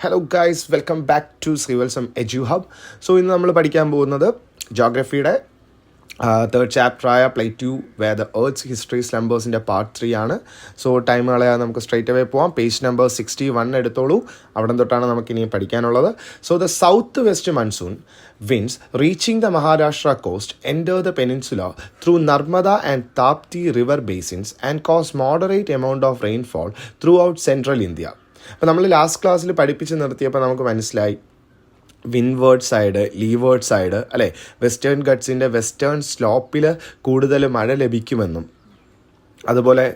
Hello guys, welcome back to Srivatsam edu hub. So ഇന്ന് നമ്മൾ പഠിക്കാൻ പോകുന്നത് ജോഗ്രഫിയുടെ തേർഡ് ചാപ്റ്ററായ plateau where the earth's history സ്ലംബേഴ്സിൻ്റെ പാർട്ട് 3 ആണ്. സോ ടൈം കളയാതെ നമുക്ക് സ്ട്രൈറ്റ് അവേ പോവാം. പേജ് നമ്പർ 61 എടുത്തോളൂ. അവിടെ തൊട്ടാണ് നമുക്കിനി പഠിക്കാനുള്ളത്. So the south west monsoon winds reaching the Maharashtra coast enter the peninsula through Narmada and Tapti river basins and cause moderate amount of rainfall throughout central India. അപ്പോൾ നമ്മൾ last ക്ലാസ്സിൽ പഠിപ്പിച്ച് നിർത്തിയപ്പോൾ നമുക്ക് മനസ്സിലായി വിൻവേർഡ് സൈഡ്, ലീവേർഡ് സൈഡ് അല്ലേ, western ഗട്ട്സിൻ്റെ western സ്ലോപ്പിൽ കൂടുതൽ മഴ ലഭിക്കുമെന്നും അതുപോലെ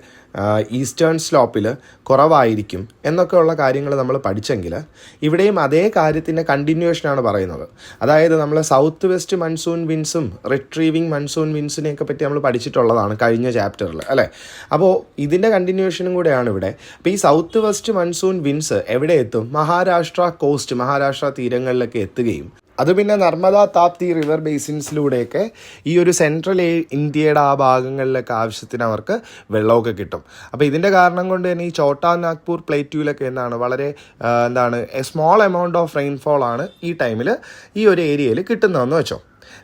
ഈസ്റ്റേൺ സ്ലോപ്പിൽ കുറവായിരിക്കും എന്നൊക്കെയുള്ള കാര്യങ്ങൾ നമ്മൾ പഠിച്ചെങ്കിൽ ഇവിടെയും അതേ കാര്യത്തിൻ്റെ കണ്ടിന്യൂവേഷനാണ് പറയുന്നത്. അതായത് നമ്മൾ സൗത്ത് വെസ്റ്റ് മൺസൂൺ വിൻസും റിട്രീവിങ് മൺസൂൺ വിൻസിനെയൊക്കെ പറ്റി നമ്മൾ പഠിച്ചിട്ടുള്ളതാണ് കഴിഞ്ഞ ചാപ്റ്ററിൽ അല്ലേ. അപ്പോൾ ഇതിൻ്റെ കണ്ടിന്യൂവേഷനും കൂടെയാണ് ഇവിടെ. അപ്പോൾ ഈ സൗത്ത് വെസ്റ്റ് മൺസൂൺ വിൻസ് എവിടെ എത്തും? മഹാരാഷ്ട്ര തീരങ്ങളിലൊക്കെ എത്തുകയും അത് പിന്നെ നർമ്മദ താപ്തി റിവർ ബേസിൻസിലൂടെയൊക്കെ ഈ ഒരു സെൻട്രൽ ഇന്ത്യയുടെ ആ ഭാഗങ്ങളിലൊക്കെ ആവശ്യത്തിന് അവർക്ക് വെള്ളമൊക്കെ കിട്ടും. അപ്പോൾ ഇതിൻ്റെ കാരണം കൊണ്ട് തന്നെ ഈ ഛോട്ടാ നാഗ്പൂർ പ്ലേറ്റ്യൂലൊക്കെ വളരെ A small amount of rainfall ആണ് ഈ ടൈമിൽ ഈ ഒരു ഏരിയയിൽ കിട്ടുന്നതെന്ന് വെച്ചോ.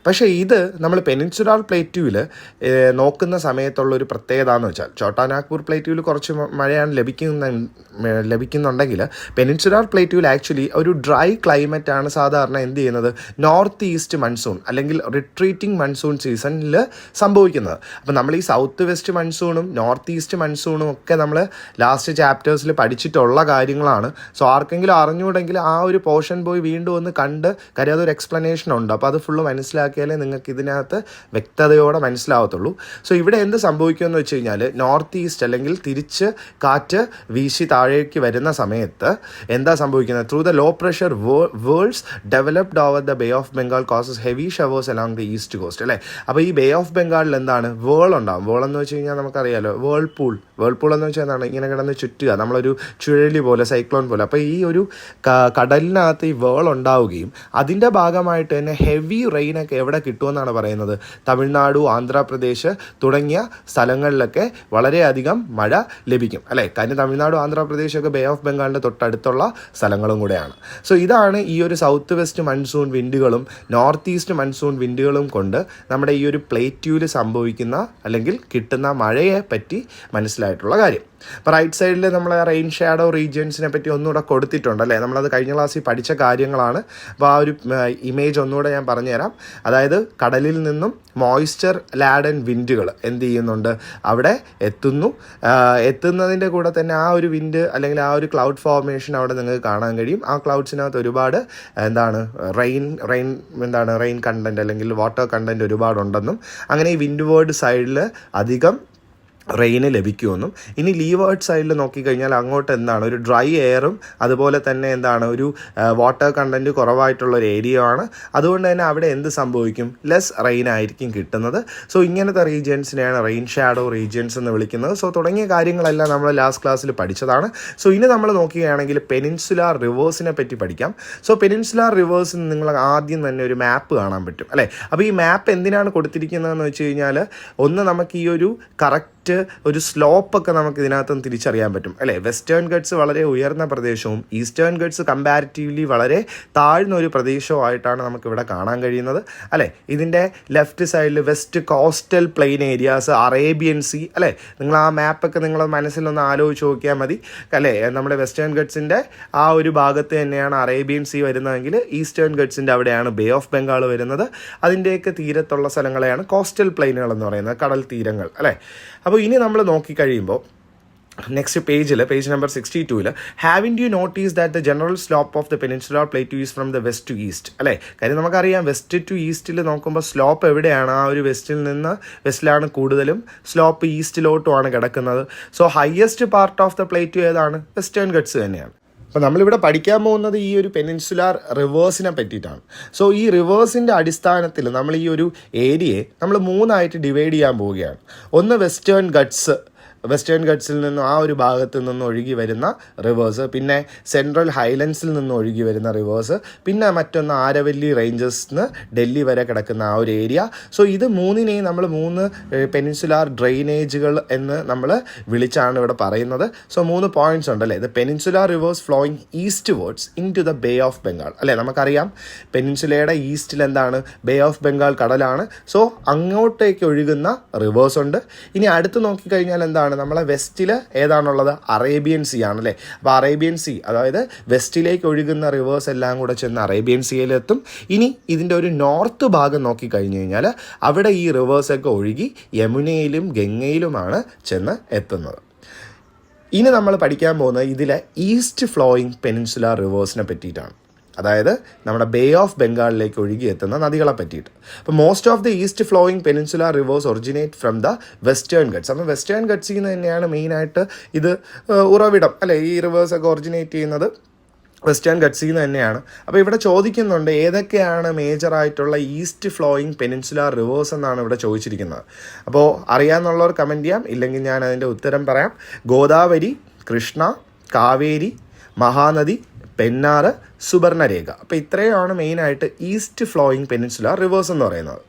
പക്ഷേ ഇത് നമ്മൾ പെനിൻസുലാർ പ്ലേറ്റ്യൂവിൽ നോക്കുന്ന സമയത്തുള്ളൊരു പ്രത്യേകത എന്ന് വെച്ചാൽ ഛോട്ടാ നാഗ്പൂർ പ്ലേറ്റ്യൂവിൽ കുറച്ച് മഴയാണ് ലഭിക്കുന്നുണ്ടെങ്കിൽ പെനിൻസുലാർ പ്ലേറ്റ്യൂവിൽ ആക്ച്വലി ഒരു ഡ്രൈ ക്ലൈമറ്റാണ് സാധാരണ എന്ത് ചെയ്യുന്നത്, നോർത്ത് ഈസ്റ്റ് മൺസൂൺ അല്ലെങ്കിൽ റിട്രീറ്റിംഗ് മൺസൂൺ സീസണിൽ സംഭവിക്കുന്നത്. അപ്പോൾ നമ്മൾ ഈ സൗത്ത് വെസ്റ്റ് മൺസൂണും നോർത്ത് ഈസ്റ്റ് മൺസൂണും ഒക്കെ നമ്മൾ ലാസ്റ്റ് ചാപ്റ്റേഴ്സിൽ പഠിച്ചിട്ടുള്ള കാര്യങ്ങളാണ്. സോ ആർക്കെങ്കിലും അറിഞ്ഞുകൂടെങ്കിൽ ആ ഒരു പോർഷൻ പോയി വീണ്ടും ഒന്ന് കണ്ട് കാര്യം അതൊരു എക്സ്പ്ലനേഷൻ ഉണ്ട്. അപ്പോൾ അത് ഫുള്ള് മനസ്സിലാക്കിയാലേ നിങ്ങൾക്ക് ഇതിനകത്ത് വ്യക്തതയോടെ മനസ്സിലാവത്തുള്ളൂ. സോ ഇവിടെ എന്ത് സംഭവിക്കുമെന്ന് വെച്ച് കഴിഞ്ഞാൽ നോർത്ത് ഈസ്റ്റ് അല്ലെങ്കിൽ തിരിച്ച് കാറ്റ് വീശി താഴേക്ക് വരുന്ന സമയത്ത് എന്താ സംഭവിക്കുന്നത്, through the low pressure worlds developed over the bay of Bengal causes heavy showers along the east coast അല്ലേ. അപ്പോൾ ഈ ബേ ഓഫ് ബംഗാളിൽ എന്താണ് വേൾ ഉണ്ടാകും. വേൾ എന്ന് വെച്ച് കഴിഞ്ഞാൽ നമുക്കറിയാലോ, വേൾപൂൾ എന്ന് വെച്ചാൽ എന്താണ്, ഇങ്ങനെ കിടന്ന് ചുറ്റുക, നമ്മളൊരു ചുഴലി പോലെ, സൈക്ലോൺ പോലെ. അപ്പോൾ ഈ ഒരു കടലിനകത്ത് ഈ വേൾ ഉണ്ടാവുകയും അതിൻ്റെ ഭാഗമായിട്ട് തന്നെ ഹെവി റെയിനൊക്കെ എവിടെ കിട്ടുമെന്നാണ് പറയുന്നത്, തമിഴ്നാട്, ആന്ധ്രാപ്രദേശ് തുടങ്ങിയ സ്ഥലങ്ങളിലൊക്കെ വളരെയധികം മഴ ലഭിക്കും അല്ലേ. കാര്യം തമിഴ്നാട്, ആന്ധ്രാപ്രദേശൊക്കെ ബേ ഓഫ് ബംഗാളിൻ്റെ തൊട്ടടുത്തുള്ള സ്ഥലങ്ങളും കൂടെയാണ്. സോ ഇതാണ് ഈ ഒരു സൗത്ത് വെസ്റ്റ് മൺസൂൺ വിൻഡുകളും നോർത്ത് ഈസ്റ്റ് മൺസൂൺ വിൻഡുകളും കൊണ്ട് നമ്മുടെ ഈ ഒരു പ്ലേറ്റ്യൂവിൽ സംഭവിക്കുന്ന അല്ലെങ്കിൽ കിട്ടുന്ന മഴയെ പറ്റി മനസ്സിലായിട്ടുള്ള കാര്യം. അപ്പോൾ റൈറ്റ് സൈഡിൽ നമ്മൾ റെയിൻ ഷാഡോ റീജിയൻസിനെ പറ്റി ഒന്നുകൂടെ കൊടുത്തിട്ടുണ്ട് അല്ലേ. നമ്മളത് കഴിഞ്ഞ ക്ലാസ്സിൽ പഠിച്ച കാര്യങ്ങളാണ്. അപ്പോൾ ആ ഒരു ഇമേജ് ഒന്നുകൂടെ ഞാൻ പറഞ്ഞുതരാം. അതായത് കടലിൽ നിന്നും മോയ്സ്ചർ ലാഡൻ വിൻഡുകൾ എന്ത് ചെയ്യുന്നുണ്ട്, അവിടെ എത്തുന്നതിൻ്റെ കൂടെ തന്നെ ആ ഒരു വിൻഡ് അല്ലെങ്കിൽ ആ ഒരു ക്ലൗഡ് ഫോർമേഷൻ അവിടെ നിങ്ങൾക്ക് കാണാൻ കഴിയും. ആ ക്ലൗഡ്സിനകത്ത് ഒരുപാട് റെയിൻ കണ്ടൻറ്റ് അല്ലെങ്കിൽ വാട്ടർ കണ്ടൻറ്റ് ഒരുപാടുണ്ടെന്നും അങ്ങനെ ഈ വിൻഡ്വേർഡ് സൈഡിൽ അധികം റെയിന് ലഭിക്കുമെന്നും. ഇനി ലീവേർഡ് സൈഡിൽ നോക്കിക്കഴിഞ്ഞാൽ അങ്ങോട്ട് ഒരു ഡ്രൈ എയറും അതുപോലെ തന്നെ ഒരു വാട്ടർ കണ്ടൻറ്റ് കുറവായിട്ടുള്ളൊരു ഏരിയ ആണ്. അതുകൊണ്ട് തന്നെ അവിടെ എന്ത് സംഭവിക്കും, ലെസ് റെയിൻ ആയിരിക്കും കിട്ടുന്നത്. സോ ഇങ്ങനത്തെ റീജിയൻസിനെയാണ് റെയിൻ ഷാഡോ റീജിയൻസ് എന്ന് വിളിക്കുന്നത്. സോ തുടങ്ങിയ കാര്യങ്ങളെല്ലാം നമ്മൾ ലാസ്റ്റ് ക്ലാസ്സിൽ പഠിച്ചതാണ്. സോ ഇനി നമ്മൾ നോക്കുകയാണെങ്കിൽ പെനിൻസുലാർ റിവേഴ്സിനെ പറ്റി പഠിക്കാം. സോ പെനിൻസുലാർ റിവേഴ്സിന് നിങ്ങൾ ആദ്യം തന്നെ ഒരു മാപ്പ് കാണാൻ പറ്റും അല്ലേ. അപ്പോൾ ഈ മാപ്പ് എന്തിനാണ് കൊടുത്തിരിക്കുന്നതെന്ന് വെച്ച് കഴിഞ്ഞാൽ ഒന്ന് നമുക്ക് ഈ ഒരു കറക്റ്റ് ഒരു സ്ലോപ്പൊക്കെ നമുക്ക് ഇതിനകത്തും തിരിച്ചറിയാൻ പറ്റും അല്ലേ. വെസ്റ്റേൺ ഗട്ട്സ് വളരെ ഉയർന്ന പ്രദേശവും ഈസ്റ്റേൺ ഗട്ട്സ് കമ്പാരിറ്റീവ്ലി വളരെ താഴ്ന്ന ഒരു പ്രദേശവുമായിട്ടാണ് നമുക്കിവിടെ കാണാൻ കഴിയുന്നത് അല്ലേ. ഇതിൻ്റെ ലെഫ്റ്റ് സൈഡിൽ west coastal plain areas, Arabian sea അല്ലേ. നിങ്ങൾ ആ മാപ്പൊക്കെ നിങ്ങൾ മനസ്സിലൊന്ന് ആലോചിച്ച് നോക്കിയാൽ മതി അല്ലേ. നമ്മുടെ വെസ്റ്റേൺ ഗട്ട്സിൻ്റെ ആ ഒരു ഭാഗത്ത് തന്നെയാണ് അറേബ്യൻ സീ വരുന്നതെങ്കിൽ ഈസ്റ്റേൺ ഗട്ട്സിൻ്റെ അവിടെയാണ് ബേ ഓഫ് ബംഗാൾ വരുന്നത്. അതിൻ്റെയൊക്കെ തീരത്തുള്ള സ്ഥലങ്ങളെയാണ് കോസ്റ്റൽ പ്ലെയിനുകൾ എന്ന് പറയുന്നത്, കടൽ തീരങ്ങൾ അല്ലേ. അപ്പോൾ ഇനി നമ്മൾ നോക്കിക്കഴിയുമ്പോൾ next page number 62 haven't you notice that the general slope of the peninsular plateau is from the west to east അല്ലേ. കാര്യം നമുക്കറിയാം വെസ്റ്റ് ടു ഈസ്റ്റിൽ നോക്കുമ്പോൾ സ്ലോപ്പ് എവിടെയാണ്, ആ ഒരു വെസ്റ്റിലാണ് കൂടുതലും, സ്ലോപ്പ് ഈസ്റ്റിലോട്ടുമാണ് കിടക്കുന്നത്. So highest part of the plateau ഏതാണ്, വെസ്റ്റേൺ ഗട്ട്സ് തന്നെയാണ്. അപ്പോൾ നമ്മളിവിടെ പഠിക്കാൻ പോകുന്നത് ഈ ഒരു പെനിൻസുലാർ റിവേഴ്സിനെ പറ്റിയിട്ടാണ്. സോ ഈ റിവേഴ്സിൻ്റെ അടിസ്ഥാനത്തിൽ നമ്മൾ ഈ ഒരു ഏരിയയെ നമ്മൾ 3 ഡിവൈഡ് ചെയ്യാൻ പോവുകയാണ്. ഒന്ന് വെസ്റ്റേൺ ഗട്ട്സ് വെസ്റ്റേൺ ഗട്ട്സിൽ നിന്നും ആ ഒരു ഭാഗത്ത് നിന്നും ഒഴുകി വരുന്ന റിവേഴ്സ്, പിന്നെ സെൻട്രൽ ഹൈലൻഡ്സിൽ നിന്നും ഒഴുകി വരുന്ന റിവേഴ്സ്, പിന്നെ മറ്റൊന്ന് ആരവല്ലി റേഞ്ചസിന് ഡൽഹി വരെ കിടക്കുന്ന ആ ഒരു ഏരിയ. സോ ഇത് മൂന്നിനെയും നമ്മൾ 3 പെനിൻസുലാർ ഡ്രെയിനേജുകൾ എന്ന് നമ്മൾ വിളിച്ചാണ് ഇവിടെ പറയുന്നത്. സോ 3 പോയിന്റ്സ് ഉണ്ടല്ലേ. The peninsular rivers flowing eastwards into the bay of Bengal. അല്ലേ, നമുക്കറിയാം പെനിൻസുലയുടെ ഈസ്റ്റിൽ എന്താണ്, ബേ ഓഫ് ബംഗാൾ കടലാണ്. സോ അങ്ങോട്ടേക്ക് ഒഴുകുന്ന റിവേഴ്സ് ഉണ്ട്. ഇനി അടുത്ത് നോക്കിക്കഴിഞ്ഞാൽ എന്താണ്, നമ്മളെ വെസ്റ്റിൽ ഏതാണുള്ളത്, അറേബ്യൻ സീ ആണല്ലേ. അപ്പോൾ അറേബ്യൻ സീ, അതായത് വെസ്റ്റിലേക്ക് ഒഴുകുന്ന റിവേഴ്സ് എല്ലാം കൂടെ ചെന്ന് അറേബ്യൻ സീയിലെത്തും. ഇനി ഇതിൻ്റെ ഒരു നോർത്ത് ഭാഗം നോക്കിക്കഴിഞ്ഞ് കഴിഞ്ഞാൽ അവിടെ ഈ റിവേഴ്സൊക്കെ ഒഴുകി യമുനയിലും ഗംഗയിലുമാണ് ചെന്ന് എത്തുന്നത്. ഇനി നമ്മൾ പഠിക്കാൻ പോകുന്നത് ഇതിലെ ഈസ്റ്റ് ഫ്ലോയിങ് പെനിൻസുലാർ റിവേഴ്സിനെ പറ്റിയിട്ടാണ്. അതായത് നമ്മുടെ ബേ ഓഫ് ബംഗാളിലേക്ക് ഒഴുകിയെത്തുന്ന നദികളെ പറ്റിയിട്ട്. അപ്പോൾ most of the east flowing peninsular reverse originate from the Western guts. അപ്പോൾ വെസ്റ്റേൺ ഗട്ട്സിൽ നിന്ന് തന്നെയാണ് മെയിനായിട്ട് ഇത് ഉറവിടം അല്ലേ. ഈ റിവേഴ്സൊക്കെ ഒറിജിനേറ്റ് ചെയ്യുന്നത് വെസ്റ്റേൺ ഗട്ട്സിൽ നിന്ന് തന്നെയാണ്. അപ്പോൾ ഇവിടെ ചോദിക്കുന്നുണ്ട് ഏതൊക്കെയാണ് മേജറായിട്ടുള്ള ഈസ്റ്റ് ഫ്ലോയിങ് പെനിൻസുലാർ റിവേഴ്സ് എന്നാണ് ഇവിടെ ചോദിച്ചിരിക്കുന്നത്. അപ്പോൾ അറിയാമെന്നുള്ളവർ കമൻറ്റ് ചെയ്യാം, ഇല്ലെങ്കിൽ ഞാൻ അതിൻ്റെ ഉത്തരം പറയാം. ഗോദാവരി, കൃഷ്ണ, കാവേരി, മഹാനദി, പെന്നാറ്, സുബർണരേഖ. അപ്പോൾ ഇത്രയാണ് മെയിനായിട്ട് ഈസ്റ്റ് ഫ്ലോയിങ് പെനിൻസുലാർ റിവേഴ്സ് എന്ന് പറയുന്നത്.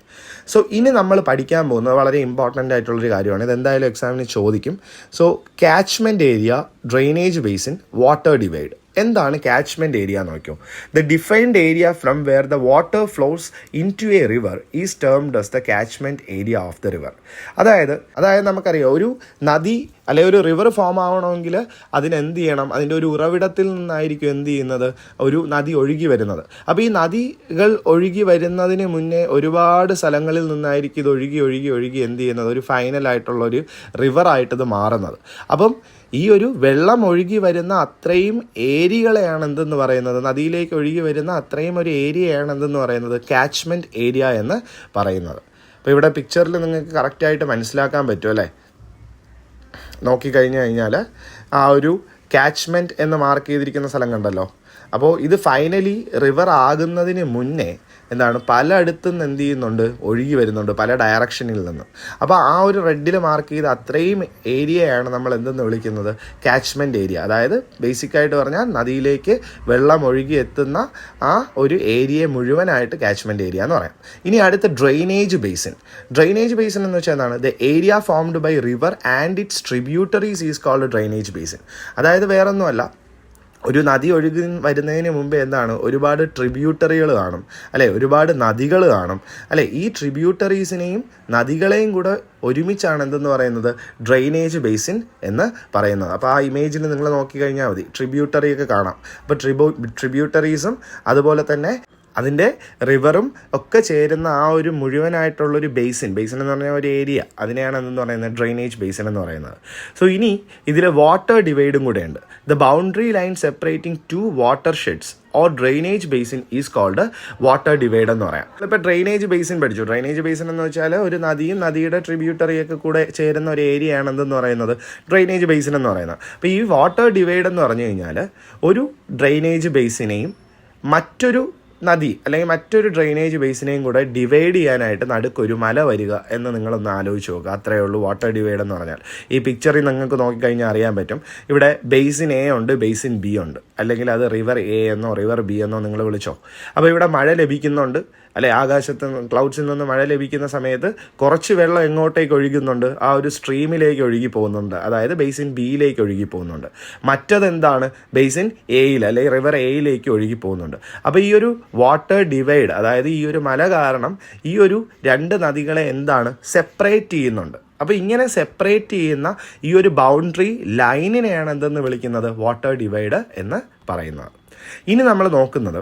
സോ ഇനി നമ്മൾ പഠിക്കാൻ പോകുന്നത് വളരെ ഇമ്പോർട്ടൻ്റ് ആയിട്ടുള്ളൊരു കാര്യമാണ്. ഇതെന്തായാലും എക്സാമിന് ചോദിക്കും. So catchment area, drainage basin, water divide. എന്താണ് കാച്ച്മെൻറ്റ് ഏരിയ എന്ന് നോക്കിയോ. The defined area from where the water flows into a river is termed as the catchment area of the river. അതായത് നമുക്കറിയാം, ഒരു നദി അല്ലെങ്കിൽ ഒരു റിവർ ഫോം ആവണമെങ്കിൽ അതിനെന്ത് ചെയ്യണം, അതിൻ്റെ ഒരു ഉറവിടത്തിൽ നിന്നായിരിക്കും എന്ത് ചെയ്യുന്നത്, ഒരു നദി ഒഴുകി വരുന്നത്. അപ്പോൾ ഈ നദികൾ ഒഴുകി വരുന്നതിന് മുന്നേ ഒരുപാട് സ്ഥലങ്ങളിൽ നിന്നായിരിക്കും ഇത് ഒഴുകി എന്ത് ചെയ്യുന്നത്, ഒരു ഫൈനലായിട്ടുള്ളൊരു റിവറായിട്ട് ഇത് മാറുന്നത്. അപ്പം ഈ ഒരു വെള്ളം ഒഴുകി വരുന്ന അത്രയും ഏരിയകളെയാണ് എന്തെന്ന് പറയുന്നത്, നദിയിലേക്ക് ഒഴുകി വരുന്ന അത്രയും ഒരു ഏരിയയാണ് എന്തെന്ന് പറയുന്നത് കാച്ച്മെൻറ്റ് ഏരിയ എന്ന് പറയുന്നത്. അപ്പോൾ ഇവിടെ പിക്ചറിൽ നിങ്ങൾക്ക് കറക്റ്റായിട്ട് മനസ്സിലാക്കാൻ പറ്റും അല്ലേ. നോക്കിക്കഴിഞ്ഞ് കഴിഞ്ഞാൽ ആ ഒരു കാച്ച്മെൻറ്റ് എന്ന് മാർക്ക് ചെയ്തിരിക്കുന്ന സ്ഥലം കണ്ടല്ലോ. അപ്പോൾ ഇത് ഫൈനലി റിവർ ആകുന്നതിന് മുന്നേ എന്താണ്, പലയിടത്തും നിന്ന് എന്ത് ചെയ്യുന്നുണ്ട്, ഒഴുകി വരുന്നുണ്ട് പല ഡയറക്ഷനിൽ നിന്നും. അപ്പോൾ ആ ഒരു റെഡിൽ മാർക്ക് ചെയ്ത അത്രയും ഏരിയയാണ് നമ്മൾ എന്തെന്ന് വിളിക്കുന്നത്, കാച്ച്മെൻറ്റ് ഏരിയ. അതായത് ബേസിക്കായിട്ട് പറഞ്ഞാൽ നദിയിലേക്ക് വെള്ളം ഒഴുകി എത്തുന്ന ആ ഒരു ഏരിയയെ മുഴുവനായിട്ട് കാച്ച്മെൻറ്റ് ഏരിയ എന്ന് പറയാം. ഇനി അടുത്ത ഡ്രെയിനേജ് ബേസിൻ. ഡ്രെയിനേജ് ബേസിൻ എന്ന് വെച്ചാൽ എന്താണ്, the area formed by river and its tributaries is called drainage basin. അതായത് വേറൊന്നുമല്ല, ഒരു നദി ഒഴുകി വരുന്നതിന് മുമ്പേ എന്താണ്, ഒരുപാട് ട്രിബ്യൂട്ടറികൾ കാണും അല്ലേ, ഒരുപാട് നദികൾ കാണും അല്ലേ. ഈ ട്രിബ്യൂട്ടറീസിനെയും നദികളെയും കൂടെ ഒരുമിച്ചാണ് എന്തെന്ന് പറയുന്നത്, ഡ്രെയിനേജ് ബേസിൻ എന്ന് പറയുന്നത്. അപ്പോൾ ആ ഇമേജിൽ നിങ്ങൾ നോക്കിക്കഴിഞ്ഞാൽ മതി, ട്രിബ്യൂട്ടറിയൊക്കെ കാണാം. അപ്പോൾ ട്രിബ്യൂട്ടറീസും അതുപോലെ തന്നെ അതിൻ്റെ റിവറും ഒക്കെ ചേരുന്ന ആ ഒരു മുഴുവനായിട്ടുള്ളൊരു ബേസിൻ എന്ന് പറഞ്ഞാൽ ഒരു ഏരിയ, അതിനെയാണ് എന്തെന്ന് പറയുന്നത്, ഡ്രെയിനേജ് ബേസിൻ എന്ന് പറയുന്നത്. സോ ഇനി ഇതിൽ വാട്ടർ ഡിവൈഡും കൂടെ ഉണ്ട്. The boundary line separating 2 water sheds or drainage basin is called water divide എന്ന് പറയാം. ഇപ്പോൾ ഡ്രെയിനേജ് ബേസിൻ പഠിച്ചു. ഡ്രെയിനേജ് ബേസിൻ എന്ന് വെച്ചാൽ ഒരു നദിയും നദിയുടെ ട്രിബ്യൂട്ടറിയൊക്കെ കൂടെ ചേരുന്ന ഒരു ഏരിയ ആണ് എന്തെന്ന് പറയുന്നത്, ഡ്രെയിനേജ് ബേസിൻ എന്ന് പറയുന്നത്. അപ്പോൾ ഈ വാട്ടർ ഡിവൈഡ് എന്ന് പറഞ്ഞു കഴിഞ്ഞാൽ ഒരു ഡ്രെയിനേജ് ബേസിനെയും മറ്റൊരു നദി അല്ലെങ്കിൽ മറ്റൊരു ഡ്രെയിനേജ് ബേസിനെയും കൂടെ ഡിവൈഡ് ചെയ്യാനായിട്ട് നടുക്കൊരു മല വരിക എന്ന് നിങ്ങളൊന്ന് ആലോചിച്ച് നോക്കുക. അത്രയേ ഉള്ളൂ വാട്ടർ ഡിവൈഡ് എന്ന് പറഞ്ഞാൽ. ഈ പിക്ചറിൽ നിങ്ങൾക്ക് നോക്കിക്കഴിഞ്ഞാൽ അറിയാൻ പറ്റും, ഇവിടെ ബേസിൻ എ ഉണ്ട്, ബേസിൻ ബി ഉണ്ട്, അല്ലെങ്കിൽ അത് റിവർ എ എന്നോ റിവർ ബി എന്നോ നിങ്ങൾ വിളിച്ചോ. അപ്പോൾ ഇവിടെ മഴ ലഭിക്കുന്നുണ്ട് അല്ലെ, ആകാശത്ത് ക്ലൗഡ്സിൽ നിന്ന് മഴ ലഭിക്കുന്ന സമയത്ത് കുറച്ച് വെള്ളം എങ്ങോട്ടേക്ക് ഒഴുകുന്നുണ്ട്, ആ ഒരു സ്ട്രീമിലേക്ക് ഒഴുകി പോകുന്നുണ്ട്, അതായത് ബേസിൻ ബിയിലേക്ക് ഒഴുകി പോകുന്നുണ്ട്. മറ്റതെന്താണ്, ബേസിൻ എയിൽ അല്ലെങ്കിൽ റിവർ എയിലേക്ക് ഒഴുകി പോകുന്നുണ്ട്. അപ്പോൾ ഈ ഒരു വാട്ടർ ഡിവൈഡ്, അതായത് ഈ ഒരു മല കാരണം ഈ ഒരു 2 നദികളെ എന്താണ്, സെപ്പറേറ്റ് ചെയ്യുന്നുണ്ട്. അപ്പോൾ ഇങ്ങനെ സെപ്പറേറ്റ് ചെയ്യുന്ന ഈ ഒരു ബൗണ്ടറി ലൈനിനെയാണ് എന്തെന്ന് വിളിക്കുന്നത്, വാട്ടർ ഡിവൈഡ് എന്ന് പറയുന്നത്. ഇനി നമ്മൾ നോക്കുന്നത്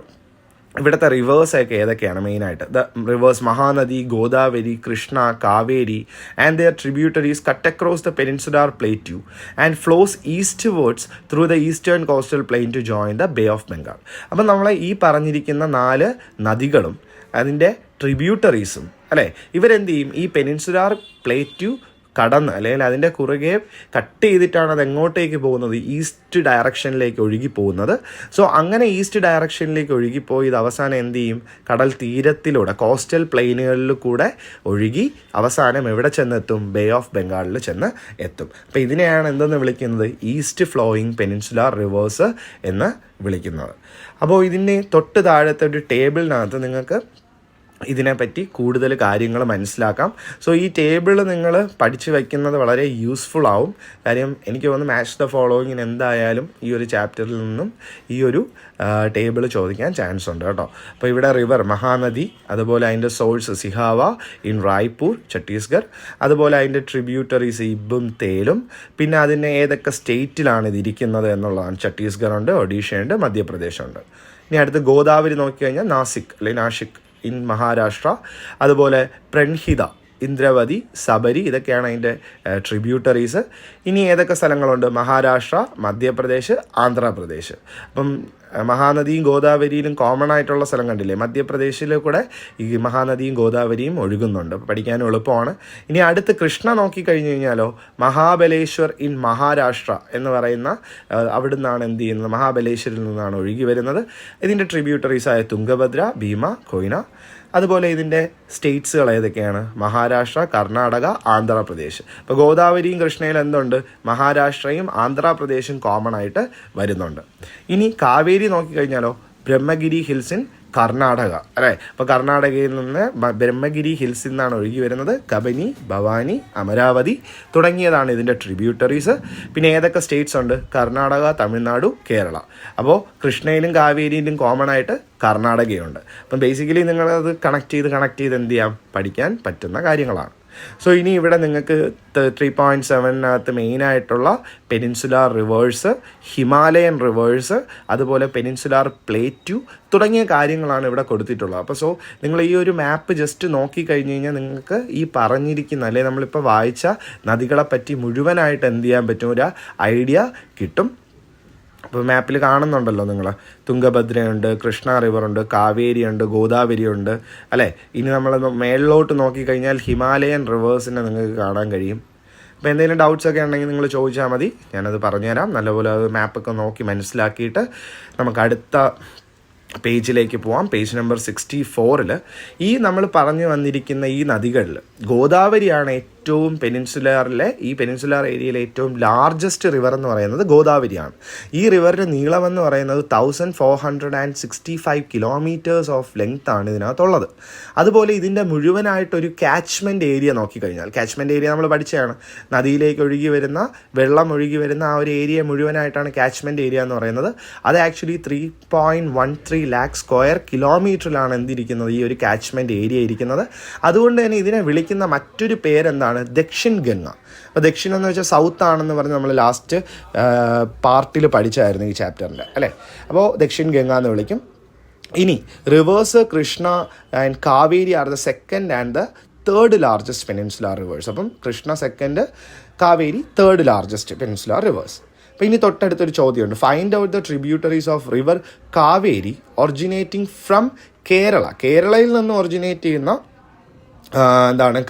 ഇവിടുത്തെ റിവേഴ്സൊക്കെ ഏതൊക്കെയാണ് മെയിനായിട്ട്. The rivers Mahanadi, Godavari, Krishna, Kaveri and their tributaries cut across the peninsular plateau and flows eastwards through the eastern coastal plain to join the bay of Bengal. അപ്പം നമ്മൾ ഈ പറഞ്ഞിരിക്കുന്ന 4 നദികളും അതിൻ്റെ ട്രിബ്യൂട്ടറീസും അല്ലേ, ഇവരെന്ത് ചെയ്യും, ഈ പെനിൻസുലാർ പ്ലേറ്റ്യൂ കടന്ന് അല്ലെങ്കിൽ അതിൻ്റെ കുറുകെ കട്ട് ചെയ്തിട്ടാണ് അത് എങ്ങോട്ടേക്ക് പോകുന്നത്, ഈസ്റ്റ് ഡയറക്ഷനിലേക്ക് ഒഴുകി പോകുന്നത്. സോ അങ്ങനെ ഈസ്റ്റ് ഡയറക്ഷനിലേക്ക് ഒഴുകിപ്പോയി ഇത് അവസാനം എന്ത് ചെയ്യും, കടൽ തീരത്തിലൂടെ കോസ്റ്റൽ പ്ലെയിനുകളിൽ കൂടെ ഒഴുകി അവസാനം എവിടെ ചെന്നെത്തും, ബേ ഓഫ് ബംഗാളിൽ ചെന്ന് എത്തും. അപ്പോൾ ഇതിനെയാണ് എന്തെന്ന് വിളിക്കുന്നത്, ഈസ്റ്റ് ഫ്ലോയിങ് പെനിൻസുലാർ റിവേഴ്സ് എന്ന് വിളിക്കുന്നത്. അപ്പോൾ ഇതിൻ്റെ തൊട്ട് താഴത്തെ ഒരു ടേബിളിനകത്ത് നിങ്ങൾക്ക് ഇതിനെപ്പറ്റി കൂടുതൽ കാര്യങ്ങൾ മനസ്സിലാക്കാം. സോ ഈ ടേബിൾ നിങ്ങൾ പഠിച്ചു വയ്ക്കുന്നത് വളരെ യൂസ്ഫുൾ ആവും. കാര്യം എനിക്ക് തോന്നുന്നു മാച്ച് ദ ഫോളോയിങ്ങിന് എന്തായാലും ഈ ഒരു ചാപ്റ്ററിൽ നിന്നും ഈ ഒരു ടേബിൾ ചോദിക്കാൻ ചാൻസ് ഉണ്ട് കേട്ടോ. അപ്പോൾ ഇവിടെ റിവർ മഹാനദി, അതുപോലെ അതിൻ്റെ സോഴ്സ് സിഹാവ ഇൻ റായ്പൂർ ഛത്തീസ്ഗഡ്, അതുപോലെ അതിൻ്റെ ട്രിബ്യൂട്ടറീസ് ഇബും തേലും, പിന്നെ അതിൻ്റെ ഏതൊക്കെ സ്റ്റേറ്റിലാണ് ഇതിരിക്കുന്നത് എന്നുള്ളതാണ്. ഛത്തീസ്ഗഡ് ഉണ്ട്, ഒഡീഷയുണ്ട്, മധ്യപ്രദേശുണ്ട്. ഇനി അടുത്ത് ഗോദാവരി നോക്കിക്കഴിഞ്ഞാൽ നാസിക് അല്ലെങ്കിൽ നാഷിക് ഇൻ മഹാരാഷ്ട്ര, അതുപോലെ പ്രൺഹിത, ഇന്ദ്രവതി, സബരി, ഇതൊക്കെയാണ് അതിൻ്റെ ട്രിബ്യൂട്ടറീസ്. ഇനി ഏതൊക്കെ സ്ഥലങ്ങളുണ്ട്, മഹാരാഷ്ട്ര, മധ്യപ്രദേശ്, ആന്ധ്രാപ്രദേശ്. അപ്പം മഹാനദിയും ഗോദാവരിയിലും കോമൺ ആയിട്ടുള്ള സ്ഥലം കണ്ടില്ലേ, മധ്യപ്രദേശിൽ കൂടെ ഈ മഹാനദിയും ഗോദാവരിയും ഒഴുകുന്നുണ്ട്, പഠിക്കാനും എളുപ്പമാണ്. ഇനി അടുത്ത് കൃഷ്ണ നോക്കിക്കഴിഞ്ഞ് കഴിഞ്ഞാലോ, മഹാബലേശ്വർ ഇൻ മഹാരാഷ്ട്ര എന്ന് പറയുന്ന അവിടെ നിന്നാണ് എന്ത് ചെയ്യുന്നത്, മഹാബലേശ്വരിൽ നിന്നാണ് ഒഴുകി വരുന്നത്. ഇതിൻ്റെ ട്രിബ്യൂട്ടറീസായ തുംഗഭദ്ര, ഭീമ, കൊയ്ന. അതുപോലെ ഇതിൻ്റെ സ്റ്റേറ്റ്സുകൾ ഏതൊക്കെയാണ്, മഹാരാഷ്ട്ര, കർണാടക, ആന്ധ്രാപ്രദേശ്. ഇപ്പോൾ ഗോദാവരിയും കൃഷ്ണയിൽ എന്തുണ്ട്, മഹാരാഷ്ട്രയും ആന്ധ്രാപ്രദേശും കോമൺ ആയിട്ട് വരുന്നുണ്ട്. ഇനി കാവേരി നോക്കിക്കഴിഞ്ഞാലോ, ബ്രഹ്മഗിരി ഹിൽസ് ഇൻ കർണാടക അല്ലേ. അപ്പോൾ കർണാടകയിൽ നിന്ന് ബ്രഹ്മഗിരി ഹിൽസിൽ നിന്നാണ് ഒഴുകി വരുന്നത്. കബനി, ഭവാനി, അമരാവതി തുടങ്ങിയതാണ് ഇതിൻ്റെ ട്രിബ്യൂട്ടറീസ്. പിന്നെ ഏതൊക്കെ സ്റ്റേറ്റ്സ് ഉണ്ട്, കർണാടക, തമിഴ്നാടു, കേരള. അപ്പോൾ കൃഷ്ണയിലും കാവേരിയിലും കോമൺ ആയിട്ട് കർണാടകയുണ്ട്. അപ്പം ബേസിക്കലി നിങ്ങളത് കണക്ട് ചെയ്ത് എന്ത് ചെയ്യാം, പഠിക്കാൻ പറ്റുന്ന കാര്യങ്ങളാണ്. സോ ഇനി ഇവിടെ നിങ്ങൾക്ക് 3.7 മെയിനായിട്ടുള്ള പെനിൻസുലാർ റിവേഴ്സ്, ഹിമാലയൻ റിവേഴ്സ്, അതുപോലെ പെനിൻസുലാർ പ്ലേറ്റ്യൂ തുടങ്ങിയ കാര്യങ്ങളാണ് ഇവിടെ കൊടുത്തിട്ടുള്ളത്. അപ്പോൾ സോ നിങ്ങൾ ഈ ഒരു മാപ്പ് ജസ്റ്റ് നോക്കിക്കഴിഞ്ഞ് കഴിഞ്ഞാൽ നിങ്ങൾക്ക് ഈ പറഞ്ഞിരിക്കുന്ന അല്ലെങ്കിൽ നമ്മളിപ്പോൾ വായിച്ച നദികളെപ്പറ്റി മുഴുവനായിട്ട് എന്ത് ചെയ്യാൻ പറ്റും, ഒരു ഐഡിയ കിട്ടും. അപ്പോൾ മാപ്പിൽ കാണുന്നുണ്ടല്ലോ നിങ്ങൾ, തുംഗഭദ്രയുണ്ട്, കൃഷ്ണ റിവറുണ്ട്, കാവേരിയുണ്ട്, ഗോദാവരിയുണ്ട് അല്ലേ. ഇനി നമ്മൾ മേളിലോട്ട് നോക്കിക്കഴിഞ്ഞാൽ ഹിമാലയൻ റിവേഴ്സിനെ നിങ്ങൾക്ക് കാണാൻ കഴിയും. അപ്പോൾ എന്തെങ്കിലും ഡൗട്ട്സ് ഒക്കെ ഉണ്ടെങ്കിൽ നിങ്ങൾ ചോദിച്ചാൽ മതി, ഞാനത് പറഞ്ഞുതരാം. നല്ലപോലെ അത് മാപ്പൊക്കെ നോക്കി മനസ്സിലാക്കിയിട്ട് നമുക്ക് അടുത്ത പേജിലേക്ക് പോവാം. പേജ് നമ്പർ 64 ഈ നമ്മൾ പറഞ്ഞു വന്നിരിക്കുന്ന ഈ നദികളിൽ ഗോദാവരിയാണ് ഏറ്റവും ഈ പെനിൻസുലാർ ഏരിയയിലെ ഏറ്റവും ലാർജസ്റ്റ് റിവർ എന്ന് പറയുന്നത് ഗോദാവരിയാണ്. ഈ റിവറിൻ്റെ നീളമെന്ന് പറയുന്നത് 1465 കിലോമീറ്റേഴ്സ് ഓഫ് ലെങ്ത് ആണ് ഇതിനകത്തുള്ളത്. അതുപോലെ ഇതിൻ്റെ മുഴുവനായിട്ടൊരു കാച്ച്മെൻറ്റ് ഏരിയ നോക്കിക്കഴിഞ്ഞാൽ, കാച്ച്മെൻറ്റ് ഏരിയ നമ്മൾ പഠിച്ചതാണ്, നദിയിലേക്ക് ഒഴുകി വരുന്ന വെള്ളം ഒഴുകി വരുന്ന ആ ഒരു ഏരിയ മുഴുവനായിട്ടാണ് കാച്ച്മെൻറ്റ് ഏരിയ എന്ന് പറയുന്നത്. അത് ആക്ച്വലി 3.13 ലാക്ക് സ്ക്വയർ കിലോമീറ്ററിലാണ് എന്തിരിക്കുന്നത്, ഈ ഒരു കാച്ച്മെൻറ്റ് ഏരിയ ഇരിക്കുന്നത്. അതുകൊണ്ട് തന്നെ ഇതിനെ വിളിക്കുന്ന മറ്റൊരു പേരെന്താണ്, ദക്ഷിൺ ഗംഗ. അപ്പോൾ ദക്ഷിണം എന്ന് വെച്ചാൽ സൗത്ത് ആണെന്ന് പറഞ്ഞ് നമ്മൾ ലാസ്റ്റ് പാർട്ടിൽ പഠിച്ചായിരുന്നു ഈ ചാപ്റ്ററിൻ്റെ അല്ലേ. അപ്പോൾ ദക്ഷിൺ ഗംഗ എന്ന് വിളിക്കും. ഇനി rivers Krishna and Kaveri are the second and the third largest peninsular rivers. അപ്പം Krishna second, Kaveri third largest peninsular rivers. അപ്പോൾ ഇനി തൊട്ടടുത്തൊരു ചോദ്യമുണ്ട്, find out the tributaries of river Kaveri originating from Kerala. കേരളയിൽ നിന്ന് ഒറിജിനേറ്റ് ചെയ്യുന്ന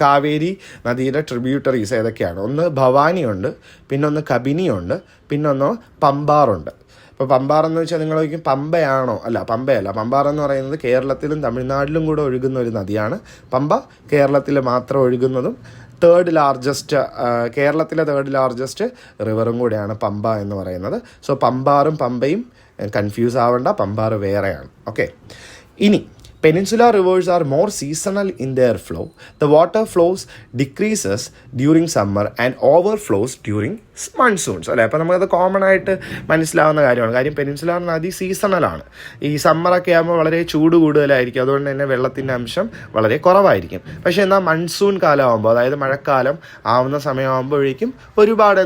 കാവേരി നദിയുടെ ട്രിബ്യൂട്ടറീസ് ഏതൊക്കെയാണ്. ഒന്ന് ഭവാനിയുണ്ട്, പിന്നൊന്ന് കബിനിയുണ്ട്, പിന്നൊന്ന് പമ്പാറുണ്ട്. ഇപ്പോൾ പമ്പാർ എന്ന് വെച്ചാൽ നിങ്ങൾ ചോദിക്കും പമ്പയാണോ? അല്ല, പമ്പയല്ല. പമ്പാർ എന്ന് പറയുന്നത് കേരളത്തിലും തമിഴ്നാട്ടിലും കൂടെ ഒഴുകുന്ന ഒരു നദിയാണ്. പമ്പ കേരളത്തിൽ മാത്രം ഒഴുകുന്നതും കേരളത്തിലെ തേർഡ് ലാർജസ്റ്റ് റിവറും കൂടെയാണ് പമ്പ എന്ന് പറയുന്നത്. സോ പമ്പാറും പമ്പയും കൺഫ്യൂസ് ആവേണ്ട, പമ്പാർ വേറെയാണ്. ഓക്കെ. ഇനി peninsular rivers are more seasonal in their flow. The water flows decreases during summer and overflows during monsoons അല്ലേ. അപ്പോൾ നമുക്കത് കോമൺ ആയിട്ട് മനസ്സിലാവുന്ന കാര്യമാണ്. കാര്യം പെനിൻസുലാർ നദി സീസണലാണ്. ഈ സമ്മറൊക്കെ ആകുമ്പോൾ വളരെ ചൂട് കൂടുതലായിരിക്കും, അതുകൊണ്ട് തന്നെ വെള്ളത്തിൻ്റെ അംശം വളരെ കുറവായിരിക്കും. പക്ഷേ എന്നാൽ മൺസൂൺ കാലമാകുമ്പോൾ, അതായത് മഴക്കാലം ആവുന്ന സമയമാകുമ്പോഴേക്കും ഒരുപാട്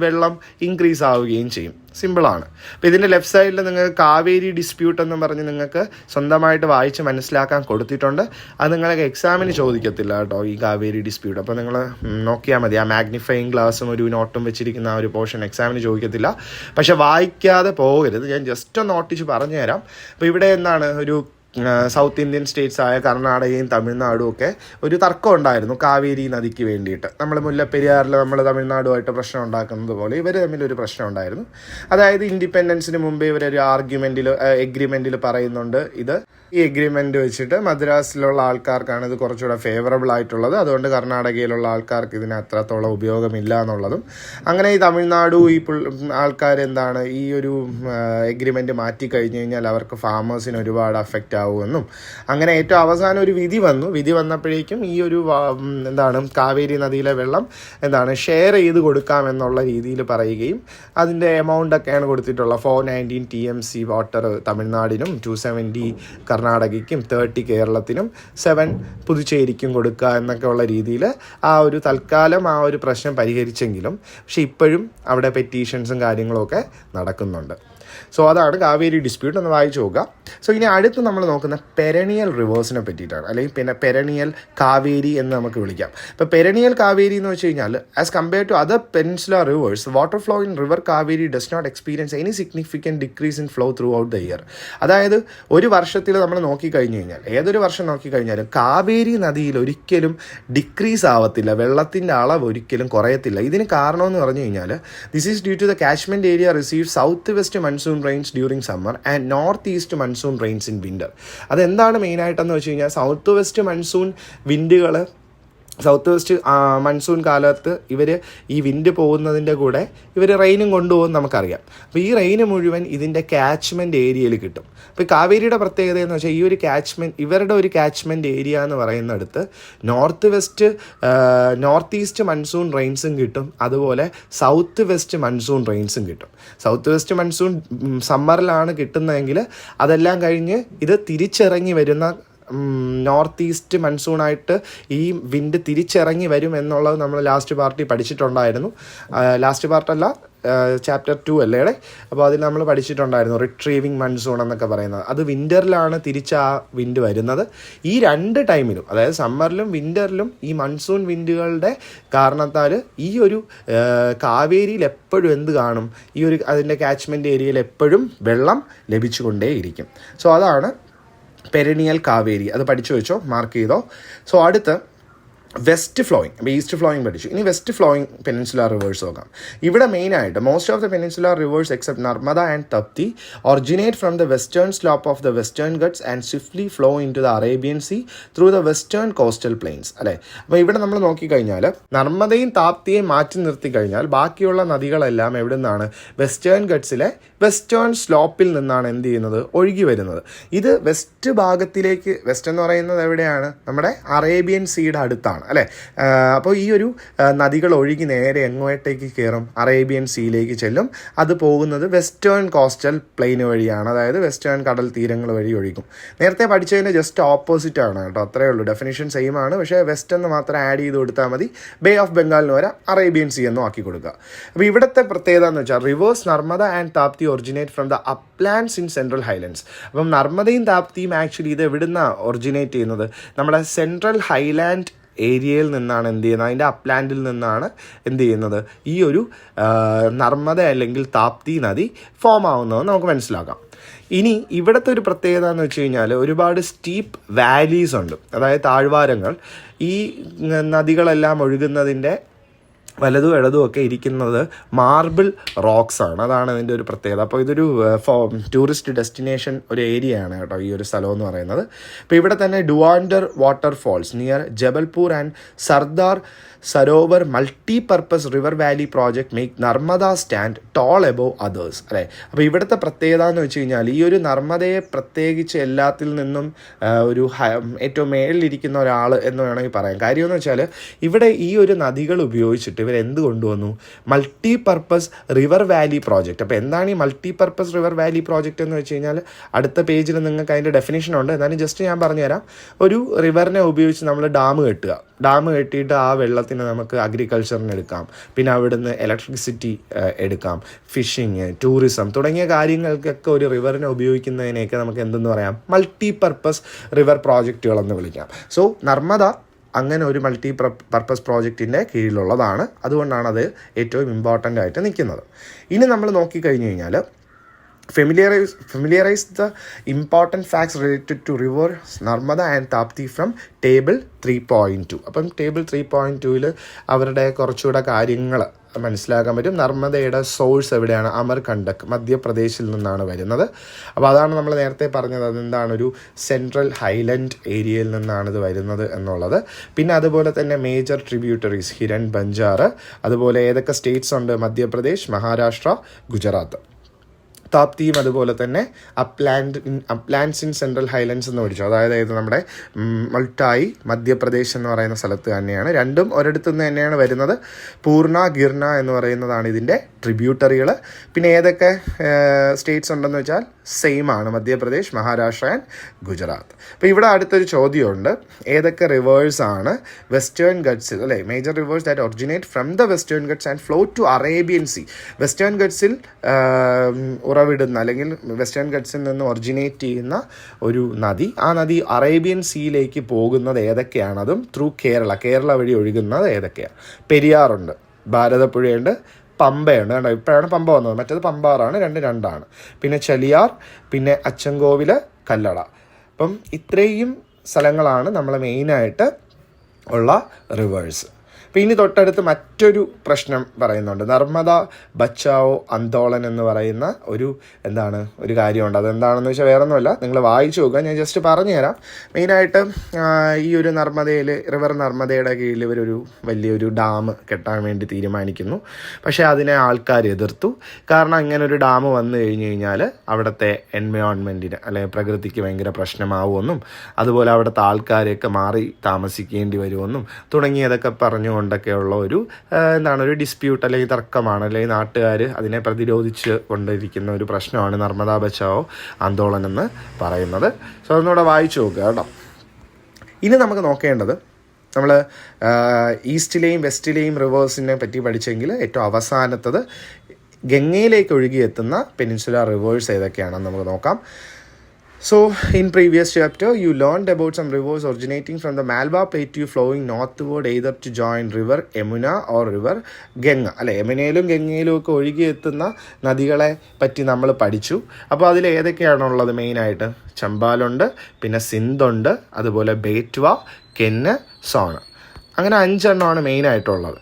വെള്ളം ഇൻക്രീസ് ആവുകയും ചെയ്യും. സിമ്പിളാണ്. അപ്പോൾ ഇതിൻ്റെ ലെഫ്റ്റ് സൈഡിൽ നിങ്ങൾക്ക് കാവേരി ഡിസ്പ്യൂട്ട് എന്ന് പറഞ്ഞ് നിങ്ങൾക്ക് സ്വന്തമായിട്ട് വായിച്ച് മനസ്സിലാക്കാൻ കൊടുത്തിട്ടുണ്ട്. അത് നിങ്ങൾക്ക് എക്സാമിന് ചോദിക്കത്തില്ല കേട്ടോ, ഈ കാവേരി ഡിസ്പ്യൂട്ട്. അപ്പോൾ നിങ്ങൾ നോക്കിയാൽ മതി, ആ മാഗ്നിഫൈയിങ് ഗ്ലാസും ഒരു നോട്ടും വെച്ചിരിക്കുന്ന ആ ഒരു പോർഷൻ എക്സാമിന് ചോദിക്കത്തില്ല. പക്ഷെ വായിക്കാതെ പോകരുത്, ഞാൻ ജസ്റ്റ് ഒന്ന് നോട്ടിച്ച് പറഞ്ഞു തരാം. അപ്പോൾ ഇവിടെ ഒരു സൗത്ത് ഇന്ത്യൻ സ്റ്റേറ്റ്സ് ആയ കർണാടകയും തമിഴ്നാടും ഒക്കെ ഒരു തർക്കം ഉണ്ടായിരുന്നു കാവേരി നദിക്ക് വേണ്ടിയിട്ട്. നമ്മൾ മുല്ലപ്പെരിയാറിൽ നമ്മൾ തമിഴ്നാടുമായിട്ട് പ്രശ്നം ഉണ്ടാക്കുന്നത് പോലെ ഇവർ തമ്മിലൊരു പ്രശ്നം ഉണ്ടായിരുന്നു. അതായത് ഇൻഡിപെൻഡൻസിന് മുമ്പേ ഇവരൊരു എഗ്രിമെൻറ്റിൽ പറയുന്നുണ്ട് ഈ എഗ്രിമെൻ്റ് വെച്ചിട്ട് മദ്രാസിലുള്ള ആൾക്കാർക്കാണ് ഇത് കുറച്ചുകൂടെ ഫേവറബിൾ ആയിട്ടുള്ളത്, അതുകൊണ്ട് കർണാടകയിലുള്ള ആൾക്കാർക്ക് ഇതിന് അത്രത്തോളം ഉപയോഗമില്ല എന്നുള്ളതും. അങ്ങനെ ഈ തമിഴ്നാടു ആൾക്കാരെന്താണ് ഈ ഒരു എഗ്രിമെൻറ്റ് മാറ്റി കഴിഞ്ഞ് കഴിഞ്ഞാൽ അവർക്ക് ഫാമേഴ്സിന് ഒരുപാട് അഫക്റ്റ് ആവുമെന്നും അങ്ങനെ ഏറ്റവും അവസാനം ഒരു വിധി വന്നപ്പോഴേക്കും ഈ ഒരു കാവേരി നദിയിലെ വെള്ളം ഷെയർ ചെയ്ത് കൊടുക്കാമെന്നുള്ള രീതിയിൽ പറയുകയും അതിൻ്റെ എമൗണ്ടൊക്കെയാണ് കൊടുത്തിട്ടുള്ളത്. 419 TMC വാട്ടർ തമിഴ്നാടിനും, 270 കർണാടകയ്ക്കും, 30 കേരളത്തിനും, 7 പുതുച്ചേരിക്കും കൊടുക്കുക എന്നൊക്കെ ഉള്ള രീതിയിൽ തൽക്കാലം ആ ഒരു പ്രശ്നം പരിഹരിച്ചെങ്കിലും പക്ഷെ ഇപ്പോഴും അവിടെ പെറ്റീഷൻസും കാര്യങ്ങളൊക്കെ നടക്കുന്നുണ്ട്. സോ അതാണ് കാവേരി ഡിസ്പ്യൂട്ട്, ഒന്ന് വായിച്ചു നോക്കുക. സോ ഇനി അടുത്ത് നമ്മൾ നോക്കുന്ന പെരണിയൽ റിവേഴ്സിനെ പറ്റിയിട്ടാണ്, അല്ലെങ്കിൽ പിന്നെ പെരണിയൽ കാവേരി എന്ന് നമുക്ക് വിളിക്കാം. ഇപ്പോൾ പെരണിയൽ കാവേരി എന്ന് വെച്ച് കഴിഞ്ഞാൽ as compare to other peninsular rivers, water flow in river Kaveri does not experience any significant decrease in flow throughout the year. അതായത് ഒരു വർഷത്തിൽ നമ്മൾ നോക്കിക്കഴിഞ്ഞ് കഴിഞ്ഞാൽ, ഏതൊരു വർഷം നോക്കിക്കഴിഞ്ഞാലും കാവേരി നദിയിൽ ഒരിക്കലും ഡിക്രീസ് ആവത്തില്ല, വെള്ളത്തിൻ്റെ അളവ് ഒരിക്കലും കുറയത്തില്ല. ഇതിന് കാരണമെന്ന് പറഞ്ഞു കഴിഞ്ഞാൽ this is due to the catchment area receive south west monsoon rains during summer and north east monsoon rains in winter. അതെന്താണ് മെയിനായിട്ടെന്ന് വെച്ച് കഴിഞ്ഞാൽ സൗത്ത് വെസ്റ്റ് മൺസൂൺ കാലത്ത് ഇവർ ഈ വിൻഡ് പോകുന്നതിൻ്റെ കൂടെ ഇവർ റെയിനും കൊണ്ടുപോകും നമുക്കറിയാം. അപ്പോൾ ഈ റെയിന് മുഴുവൻ ഇതിൻ്റെ കാച്ച്മെൻറ്റ് ഏരിയയിൽ കിട്ടും. അപ്പോൾ കാവേരിയുടെ പ്രത്യേകത എന്ന് വെച്ചാൽ ഈ ഒരു ഇവരുടെ ഒരു കാച്ച്മെൻറ്റ് ഏരിയ എന്ന് പറയുന്നിടത്ത് നോർത്ത് ഈസ്റ്റ് മൺസൂൺ റെയിൻസും കിട്ടും, അതുപോലെ സൗത്ത് വെസ്റ്റ് മൺസൂൺ റെയിൻസും കിട്ടും. സൗത്ത് വെസ്റ്റ് മൺസൂൺ സമ്മറിലാണ് കിട്ടുന്നതെങ്കിൽ അതെല്ലാം കഴിഞ്ഞ് ഇത് തിരിച്ചിറങ്ങി വരുന്ന നോർത്ത് ഈസ്റ്റ് മൺസൂണായിട്ട് ഈ വിൻഡ് തിരിച്ചിറങ്ങി വരും എന്നുള്ളത് നമ്മൾ ലാസ്റ്റ് പാർട്ടിൽ പഠിച്ചിട്ടുണ്ടായിരുന്നു. ലാസ്റ്റ് പാർട്ടല്ല, ചാപ്റ്റർ 2 അല്ലേ. അപ്പോൾ അതിൽ നമ്മൾ പഠിച്ചിട്ടുണ്ടായിരുന്നു റിട്രീവിങ് മൺസൂൺ എന്നൊക്കെ പറയുന്നത്. അത് വിൻ്ററിലാണ് തിരിച്ച് ആ വിൻഡ് വരുന്നത്. ഈ 2 ടൈമിലും, അതായത് സമ്മറിലും വിൻ്ററിലും ഈ മൺസൂൺ വിൻഡുകളുടെ കാരണത്താൽ ഈ ഒരു കാവേരിയിൽ എപ്പോഴും എന്ത് കാണും, ഈ ഒരു അതിൻ്റെ കാച്ച്മെൻറ്റ് ഏരിയയിൽ എപ്പോഴും വെള്ളം ലഭിച്ചുകൊണ്ടേയിരിക്കും. സോ അതാണ് പെരണിയൽ കാവേരി. അത് പഠിച്ചു വെച്ചോ, മാർക്ക് ചെയ്തോ. സോ അടുത്ത് വെസ്റ്റ് ഫ്ലോയിങ്, അപ്പോൾ ഈസ്റ്റ് ഫ്ലോയിങ് പഠിച്ചു. ഇനി വെസ്റ്റ് ഫ്ലോയിങ് പെനിൻസുലാർ റിവേഴ്സ് നോക്കാം. ഇവിടെ മെയിനായിട്ട് most of the peninsular rivers except Narmada and Tapti originate from the western slope of the Western Ghats and swiftly flow into the Arabian sea through the western coastal plains, അല്ലേ. അപ്പോൾ ഇവിടെ നമ്മൾ നോക്കിക്കഴിഞ്ഞാൽ നർമ്മദയും താപ്തിയെയും മാറ്റി നിർത്തി കഴിഞ്ഞാൽ ബാക്കിയുള്ള നദികളെല്ലാം എവിടെ നിന്നാണ്, വെസ്റ്റേൺ ഗട്ട്സിലെ വെസ്റ്റേൺ സ്ലോപ്പിൽ നിന്നാണ് എന്ത് ചെയ്യുന്നത്, ഒഴുകി വരുന്നത്. ഇത് വെസ്റ്റ് ഭാഗത്തിലേക്ക്, വെസ്റ്റ് എന്ന് പറയുന്നത് എവിടെയാണ്, നമ്മുടെ അറേബ്യൻ സീയുടെ അടുത്താണ്, അല്ലേ. അപ്പോൾ ഈ ഒരു നദികൾ ഒഴുകി നേരെ എങ്ങോട്ടേക്ക് കയറും, അറേബ്യൻ സീയിലേക്ക് ചെല്ലും. അത് പോകുന്നത് വെസ്റ്റേൺ കോസ്റ്റൽ പ്ലെയിൻ വഴിയാണ്, അതായത് വെസ്റ്റേൺ കടൽ തീരങ്ങൾ വഴി ഒഴുകും. നേരത്തെ പഠിച്ചതിന് ജസ്റ്റ് ഓപ്പോസിറ്റ് ആണ് കേട്ടോ, അത്രയേ ഉള്ളൂ. ഡെഫിനിഷൻ സെയിം ആണ്, പക്ഷേ വെസ്റ്റ് എന്ന് മാത്രം ആഡ് ചെയ്ത് കൊടുത്താൽ മതി. ബേ ഓഫ് ബംഗാളിന് വരെ അറേബ്യൻ സീ എന്നും ആക്കി കൊടുക്കുക. അപ്പോൾ ഇവിടുത്തെ പ്രത്യേകത എന്ന് വെച്ചാൽ rivers Narmada and Tapti originate from the uplands in central highlands. അപ്പം നർമ്മദയും താപ്തിയും ആക്ച്വലി ഇത് എവിടുന്നാണ് ഒറിജിനേറ്റ് ചെയ്യുന്നത്, നമ്മുടെ സെൻട്രൽ ഹൈലാൻഡ് ഏരിയയിൽ നിന്നാണ് എന്ത് ചെയ്യുന്നത്, അതിൻ്റെ അപ്ലാൻഡിൽ നിന്നാണ് എന്ത് ചെയ്യുന്നത്, ഈ ഒരു നർമ്മദ അല്ലെങ്കിൽ താപ്തി നദി ഫോം ആവുന്നതെന്ന് നമുക്ക് മനസ്സിലാക്കാം. ഇനി ഇവിടുത്തെ ഒരു പ്രത്യേകത എന്ന് വെച്ച് കഴിഞ്ഞാൽ ഒരുപാട് സ്റ്റീപ്പ് വാലീസ് ഉണ്ട്, അതായത് താഴ്വാരങ്ങൾ. ഈ നദികളെല്ലാം ഒഴുകുന്നതിൻ്റെ വലതും ഇടതും ഒക്കെ ഇരിക്കുന്നത് മാർബിൾ റോക്സ് ആണ്, അതാണ് അതിൻ്റെ ഒരു പ്രത്യേകത. അപ്പോൾ ഇതൊരു ടൂറിസ്റ്റ് ഡെസ്റ്റിനേഷൻ ഒരു ഏരിയയാണ് കേട്ടോ ഈ ഒരു സ്ഥലം എന്ന് പറയുന്നത്. അപ്പോൾ ഇവിടെ തന്നെ Dhuandhar waterfalls near Jabalpur and Sardar Sarovar multipurpose river valley project make Narmada stand tall above others, അല്ലേ. അപ്പോൾ ഇവിടുത്തെ പ്രത്യേകത എന്ന് വെച്ച് കഴിഞ്ഞാൽ ഈ ഒരു നർമ്മദയെ പ്രത്യേകിച്ച് എല്ലാത്തിൽ നിന്നും ഒരു ഏറ്റവും മേളിലിരിക്കുന്ന ഒരാൾ എന്ന് വേണമെങ്കിൽ പറയാം. കാര്യമെന്ന് വെച്ചാൽ ഇവിടെ ഈ ഒരു നദികൾ ഉപയോഗിച്ചിട്ട് ഇവരെന്ത് കൊണ്ടുവന്നു, മൾട്ടിപർപ്പസ് റിവർ വാലി പ്രോജക്റ്റ്. അപ്പോൾ എന്താണ് ഈ മൾട്ടിപർപ്പസ് റിവർ വാലി പ്രോജക്റ്റ് എന്ന് വെച്ച് കഴിഞ്ഞാൽ അടുത്ത പേജിൽ നിങ്ങൾക്ക് അതിൻ്റെ ഡെഫിനേഷൻ ഉണ്ട്, എന്നാലും ജസ്റ്റ് ഞാൻ പറഞ്ഞുതരാം. ഒരു റിവറിനെ ഉപയോഗിച്ച് നമ്മൾ ഡാം കെട്ടിയിട്ട് ആ വെള്ളത്തിന് നമുക്ക് അഗ്രികൾച്ചറിന് എടുക്കാം, പിന്നെ അവിടുന്ന് ഇലക്ട്രിസിറ്റി എടുക്കാം, ഫിഷിങ്, ടൂറിസം തുടങ്ങിയ കാര്യങ്ങൾക്കൊക്കെ ഒരു റിവറിനെ ഉപയോഗിക്കുന്നതിനെയൊക്കെ നമുക്ക് എന്തെന്ന് പറയാം, മൾട്ടിപർപ്പസ് റിവർ പ്രോജക്റ്റുകളെന്ന് വിളിക്കാം. സോ നർമ്മദ അങ്ങനെ ഒരു പർപ്പസ് പ്രോജക്റ്റിൻ്റെ കീഴിലുള്ളതാണ്, അതുകൊണ്ടാണ് അത് ഏറ്റവും ഇമ്പോർട്ടൻ്റ് ആയിട്ട് നിൽക്കുന്നത്. ഇനി നമ്മൾ നോക്കിക്കഴിഞ്ഞ് കഴിഞ്ഞാൽ familiarize the important facts related to river Narmada and Tapti from table 3.2. അപ്പം ടേബിൾ 3.2ൽ അവരുടെ കുറച്ചുകൂടെ കാര്യങ്ങൾ മനസ്സിലാക്കാൻ പറ്റും. നർമ്മദയുടെ സോഴ്സ് എവിടെയാണ്? അമർകണ്ടക്, മധ്യപ്രദേശിൽ നിന്നാണ് വരുന്നത്. അപ്പോൾ അതാണ് നമ്മൾ നേരത്തെ പറഞ്ഞത്, അതെന്താണ് ഒരു സെൻട്രൽ ഹൈലൻഡ് ഏരിയയിൽ നിന്നാണ് ഇത് വരുന്നത് എന്നുള്ളത്. പിന്നെ അതുപോലെ തന്നെ മേജർ ട്രിബ്യൂട്ടറീസ് ഹിരൺ, ബഞ്ചാർ, അതുപോലെ ഏതൊക്കെ സ്റ്റേറ്റ്സ് ഉണ്ട്? മധ്യപ്രദേശ്, മഹാരാഷ്ട്ര, ഗുജറാത്ത്. താപ്തിയും അതുപോലെ തന്നെ അപ്ലാൻഡ്സ് ഇൻ സെൻട്രൽ ഹൈലൻഡ്സ് എന്ന് പഠിച്ചു. അതായത് നമ്മുടെ മൾട്ടായി, മധ്യപ്രദേശ് എന്ന് പറയുന്ന സ്ഥലത്ത് തന്നെയാണ്. രണ്ടും ഒരിടത്തു നിന്ന് തന്നെയാണ് വരുന്നത്. പൂർണ്ണ, ഗിർന എന്ന് പറയുന്നതാണ് ഇതിൻ്റെ ട്രിബ്യൂട്ടറികൾ. പിന്നെ ഏതൊക്കെ സ്റ്റേറ്റ്സ് ഉണ്ടെന്ന് വെച്ചാൽ സെയിം ആണ്, മധ്യപ്രദേശ്, മഹാരാഷ്ട്ര ആൻഡ് ഗുജറാത്ത്. അപ്പോൾ ഇവിടെ അടുത്തൊരു ചോദ്യമുണ്ട്, ഏതൊക്കെ റിവേഴ്സ് ആണ് വെസ്റ്റേൺ ഗട്ട്സിൽ, അല്ലേ, major rivers that originate from the Western Ghats and flow to Arabian Sea. Western ഗട്ട്സിൽ ഉറവിടുന്ന അല്ലെങ്കിൽ വെസ്റ്റേൺ ഗട്ട്സിൽ നിന്ന് ഒറിജിനേറ്റ് ചെയ്യുന്ന ഒരു നദി, ആ നദി അറേബ്യൻ സീയിലേക്ക് പോകുന്നത് ഏതൊക്കെയാണ്? അതും ത്രൂ കേരള വഴി ഒഴുകുന്നത് ഏതൊക്കെയാണ്? പെരിയാറുണ്ട്, ഭാരതപ്പുഴയുണ്ട്, പമ്പയുണ്ട്. കണ്ടോ, ഇപ്പോഴാണ് പമ്പ വന്നത്, മറ്റേത് പമ്പാറാണ്, രണ്ടാണ്. പിന്നെ ചലിയാർ, പിന്നെ അച്ചൻകോവിൽ, കല്ലട. അപ്പം ഇത്രയും സ്ഥലങ്ങളാണ് നമ്മൾ മെയിനായിട്ട് ഉള്ള റിവേഴ്സ്. അപ്പോൾ ഇനി തൊട്ടടുത്ത് മറ്റൊരു പ്രശ്നം പറയുന്നുണ്ട്, നർമ്മദ ബച്ചാവോ ആന്തോളൻ എന്ന് പറയുന്ന ഒരു കാര്യമുണ്ട്. അതെന്താണെന്ന് വെച്ചാൽ വേറെ ഒന്നുമല്ല, നിങ്ങൾ വായിച്ചു നോക്കുക, ഞാൻ ജസ്റ്റ് പറഞ്ഞു തരാം. മെയിനായിട്ട് ഈ ഒരു റിവർ നർമ്മദയുടെ കീഴിൽ ഇവരൊരു വലിയൊരു ഡാം കെട്ടാൻ വേണ്ടി തീരുമാനിക്കുന്നു. പക്ഷേ അതിനെ ആൾക്കാർ എതിർത്തു. കാരണം ഇങ്ങനെ ഒരു ഡാം വന്നു കഴിഞ്ഞ് കഴിഞ്ഞാൽ അവിടുത്തെ എൻവയോൺമെൻറ്റിന് അല്ലെങ്കിൽ പ്രകൃതിക്ക് ഭയങ്കര പ്രശ്നമാവുമെന്നും അതുപോലെ അവിടുത്തെ ആൾക്കാരെയൊക്കെ മാറി താമസിക്കേണ്ടി വരുമെന്നും തുടങ്ങിയതൊക്കെ പറഞ്ഞുകൊണ്ടൊക്കെയുള്ള ഒരു ഡിസ്പ്യൂട്ട് അല്ലെങ്കിൽ തർക്കമാണ്, അല്ലെങ്കിൽ നാട്ടുകാർ അതിനെ പ്രതിരോധിച്ച് കൊണ്ടിരിക്കുന്ന ഒരു പ്രശ്നമാണ് നർമ്മദ ബച്ചാവോ ആന്തോളൻ എന്ന് പറയുന്നത്. സോ അതൊന്നുകൂടെ വായിച്ചു നോക്കുക കേട്ടോ. ഇനി നമുക്ക് നോക്കേണ്ടത്, നമ്മൾ ഈസ്റ്റിലെയും വെസ്റ്റിലെയും റിവേഴ്സിനെ പറ്റി പഠിച്ചെങ്കിൽ ഏറ്റവും അവസാനത്തത് ഗംഗയിലേക്ക് ഒഴുകിയെത്തുന്ന പെനിൻസുലാർ റിവേഴ്സ് ഏതൊക്കെയാണെന്ന് നമുക്ക് നോക്കാം. So, in previous chapter, you learned about some rivers originating from the Malwa Plateau flowing northward either to join river Yamuna or river Ganga. അല്ലെ, യമുനയിലും ഗംഗയിലും ഒക്കെ ഒഴുകിയെത്തുന്ന നദികളെ പറ്റി നമ്മൾ പഠിച്ചു. അപ്പോൾ അതിൽ ഏതൊക്കെയാണുള്ളത്? മെയിനായിട്ട് ചമ്പാലുണ്ട്, പിന്നെ സിന്ധുണ്ട്, അതുപോലെ ബേറ്റ്വ, കെന്ന്, സോണ്. അങ്ങനെ 5 എണ്ണമാണ് മെയിനായിട്ടുള്ളത്.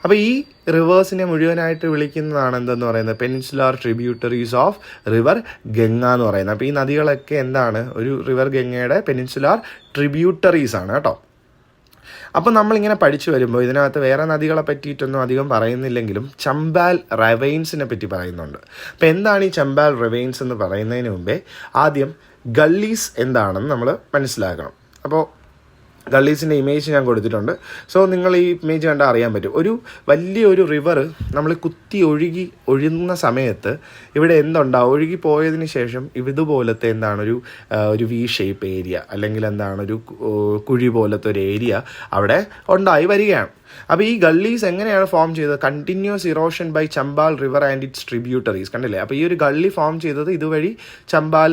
അപ്പോൾ ഈ റിവേഴ്സിനെ മുഴുവനായിട്ട് വിളിക്കുന്നതാണ് എന്തെന്ന് പറയുന്നത്? Peninsular tributaries of river Ganga എന്ന് പറയുന്നത്. അപ്പോൾ ഈ നദികളൊക്കെ എന്താണ്? ഒരു റിവർ ഗംഗയുടെ പെനിൻസുലാർ ട്രിബ്യൂട്ടറീസ് ആണ് കേട്ടോ. അപ്പോൾ നമ്മളിങ്ങനെ പഠിച്ചു വരുമ്പോൾ ഇതിനകത്ത് വേറെ നദികളെ പറ്റിയിട്ടൊന്നും അധികം പറയുന്നില്ലെങ്കിലും ചമ്പാൽ റവൈൻസിനെ പറ്റി പറയുന്നുണ്ട്. അപ്പോൾ എന്താണ് ഈ ചമ്പാൽ റവൈൻസ് എന്ന് പറയുന്നതിന് മുമ്പേ ആദ്യം ഗള്ളീസ് എന്താണെന്ന് നമ്മൾ മനസ്സിലാക്കണം. അപ്പോൾ ഗള്ളീസിൻ്റെ ഇമേജ് ഞാൻ കൊടുത്തിട്ടുണ്ട്. സോ നിങ്ങൾ ഈ ഇമേജ് കണ്ടാൽ അറിയാൻ പറ്റും, ഒരു വലിയൊരു റിവർ നമ്മൾ കുത്തി ഒഴുകുന്ന സമയത്ത് ഇവിടെ എന്തുണ്ടാവും? ഒഴുകി പോയതിന് ശേഷം ഇതുപോലത്തെ ഒരു വി ഷേപ്പ് ഏരിയ അല്ലെങ്കിൽ ഒരു കുഴി പോലത്തെ ഒരു ഏരിയ അവിടെ ഉണ്ടായി വരികയാണ്. അപ്പോൾ ഈ ഗള്ളീസ് എങ്ങനെയാണ് ഫോം ചെയ്തത്? Continuous erosion by Chambal river and its tributaries. കണ്ടില്ലേ? അപ്പോൾ ഈ ഒരു ഗള്ളി ഫോം ചെയ്തത് ഇതുവഴി ചമ്പാൽ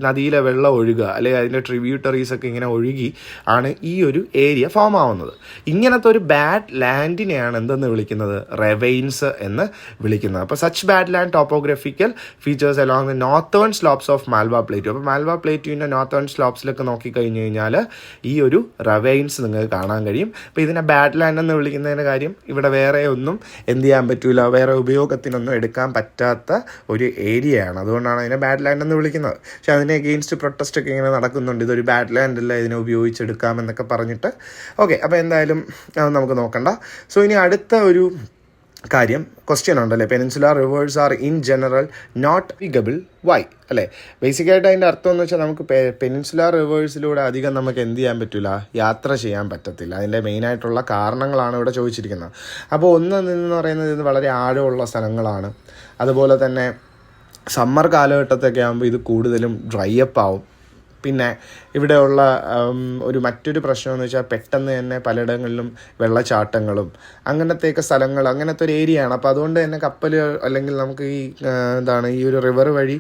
നദിയിലെ വെള്ളം ഒഴുകുക അല്ലെങ്കിൽ അതിൻ്റെ ട്രിബ്യൂട്ടറീസ് ഒക്കെ ഇങ്ങനെ ഒഴുകി ആണ് ഈ ഒരു ഏരിയ ഫോം ആവുന്നത്. ഇങ്ങനത്തെ ഒരു ബാഡ് ലാൻഡിനെയാണ് എന്തെന്ന് വിളിക്കുന്നത്? റെവൈൻസ് എന്ന് വിളിക്കുന്നത്. അപ്പോൾ such bad land topographical features along the northern slopes of Malwa plateau. അപ്പോൾ മാൽവ പ്ലേറ്റുവിൻ്റെ നോർത്തേൺ സ്ലോപ്സിലൊക്കെ നോക്കിക്കഴിഞ്ഞ് കഴിഞ്ഞാൽ ഈ ഒരു റെവൈൻസ് നിങ്ങൾക്ക് കാണാൻ കഴിയും. അപ്പോൾ ഇതിനെ ബാഡ് ലാൻഡ് എന്ന് വിളിക്കുന്നതിൻ്റെ കാര്യം, ഇവിടെ വേറെ ഒന്നും എന്ത് ചെയ്യാൻ പറ്റില്ല, വേറെ ഉപയോഗത്തിനൊന്നും എടുക്കാൻ പറ്റാത്ത ഒരു ഏരിയയാണ്. അതുകൊണ്ടാണ് അതിനെ ബാഡ് ലാൻഡ് എന്ന് വിളിക്കുന്നത്. പക്ഷെ അതിനെ എഗെയിൻസ്റ്റ് പ്രൊട്ടസ്റ്റ് ഒക്കെ ഇങ്ങനെ നടക്കുന്നുണ്ട്, ഇതൊരു ബാഡ് ലാൻഡ് അല്ല, ഇതിനെ ഉപയോഗിച്ചെടുക്കാമെന്നൊക്കെ പറഞ്ഞിട്ട്. ഓക്കെ, അപ്പോൾ എന്തായാലും അത് നമുക്ക് നോക്കണ്ട. സോ ഇനി അടുത്ത ഒരു കാര്യം, ക്വസ്റ്റ്യൻ ഉണ്ടല്ലേ, peninsular rivers are in general not navigable why, അല്ലേ? ബേസിക്കായിട്ട് അതിൻ്റെ അർത്ഥം എന്ന് വെച്ചാൽ നമുക്ക് പെനിൻസുലാർ റിവേഴ്സിലൂടെ അധികം നമുക്ക് എന്ത് ചെയ്യാൻ പറ്റില്ല, യാത്ര ചെയ്യാൻ പറ്റത്തില്ല. അതിൻ്റെ മെയിനായിട്ടുള്ള കാരണങ്ങളാണ് ഇവിടെ ചോദിച്ചിരിക്കുന്നത്. അപ്പോൾ ഒന്ന് പറയുന്നത് ഇത് വളരെ ആഴമുള്ള സ്ഥലങ്ങളാണ്. അതുപോലെ തന്നെ സമ്മർ കാലഘട്ടത്തൊക്കെ ആകുമ്പോൾ ഇത് കൂടുതലും ഡ്രൈ അപ്പ് ആവും. പിന്നെ ഇവിടെയുള്ള മറ്റൊരു പ്രശ്നമെന്ന് വെച്ചാൽ പെട്ടെന്ന് തന്നെ പലയിടങ്ങളിലും വെള്ളച്ചാട്ടങ്ങളും അങ്ങനത്തെയൊക്കെ സ്ഥലങ്ങൾ, അങ്ങനത്തെ ഒരു ഏരിയയാണ്. അപ്പോൾ അതുകൊണ്ട് തന്നെ കപ്പൽ അല്ലെങ്കിൽ നമുക്ക് ഈ ഒരു റിവർ വഴി